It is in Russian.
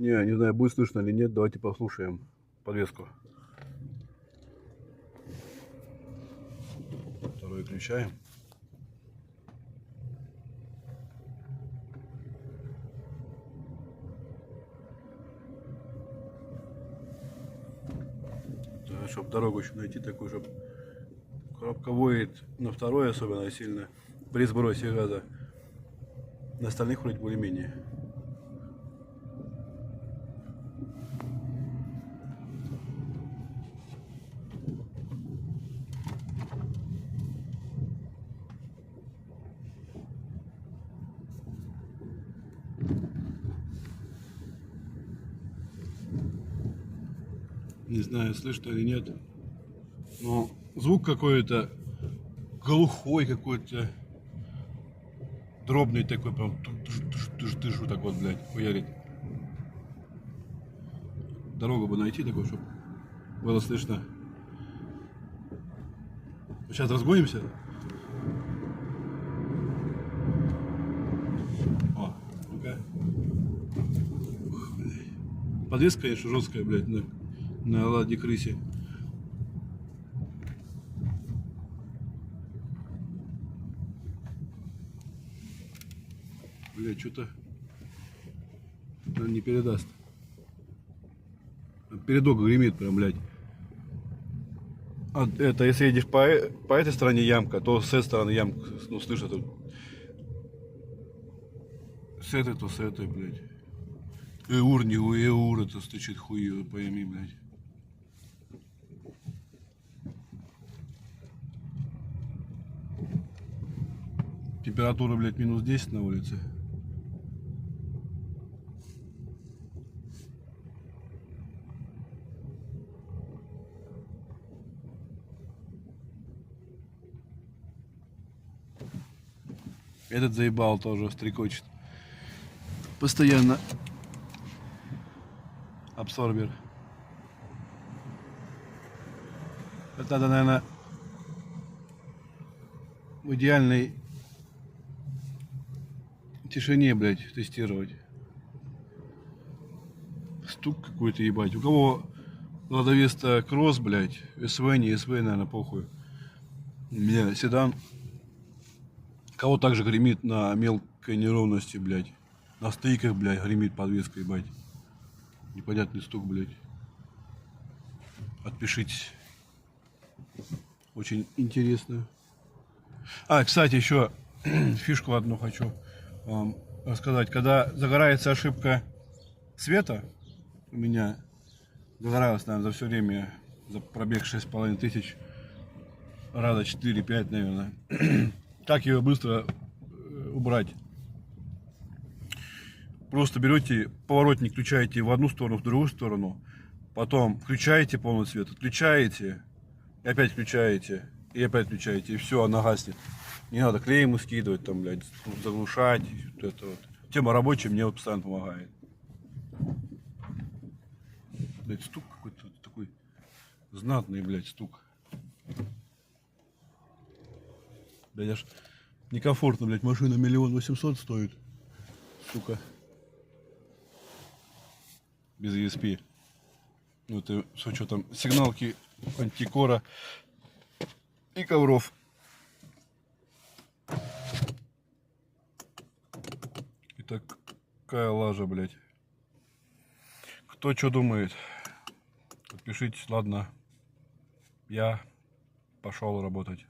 Не знаю, будет слышно или нет. Давайте послушаем подвеску. Второй включаем. Да, чтобы дорогу еще найти такую, чтобы коробка воет на второй особенно сильно при сбросе газа. На остальных вроде более-менее. Не знаю, слышно или нет, но звук какой-то глухой, какой-то дробный такой, прям тыш так вот, блядь, хуярит. Дорогу бы найти такой, чтобы было слышно. Сейчас разгонимся. О, ну-ка. Подвеска, конечно, жесткая, блядь, на ладе крысе. Блядь, что-то не передаст. Передок гремит прям, блядь. А это, если едешь по этой стороне ямка, то с этой стороны ямка, ну, слышно тут. С этой, то с этой, блядь. Эур, не эур, это стучит хуй, пойми, блядь. Температура, блядь, минус 10 на улице. Этот заебал тоже, стрекочет. Постоянно. Абсорбер. Это надо, наверное, в идеальной тишине, блядь, тестировать. Стук какой-то, ебать. У кого Лада Веста Кросс, блядь, СВ, не СВ, наверное, похуй. У меня седан. Кого также гремит на мелкой неровности, блядь. На стыках, блядь, гремит подвеска, ебать. Непонятный стук, блядь. Отпишитесь. Очень интересно. А, кстати, еще фишку одну хочу вам рассказать. Когда загорается ошибка света, у меня загоралась, наверное, за все время, за пробег 6500, раза 4-5, наверное. Как ее быстро убрать? Просто берете поворотник, включаете в одну сторону, в другую сторону, потом включаете полный свет, отключаете, и опять включаете, и опять включаете, и все, она гаснет. Не надо клеем скидывать, там, блядь, заглушать, вот это вот. Тема рабочая мне вот постоянно помогает. Блядь, стук какой-то такой знатный, блядь, стук. Блядь, аж некомфортно, блядь, машина 1 800 000 стоит, сука. Без ESP. Ну, это с учетом сигналки, антикора и ковров. И такая лажа, блядь. Кто что думает, подпишитесь, ладно. Я пошел работать.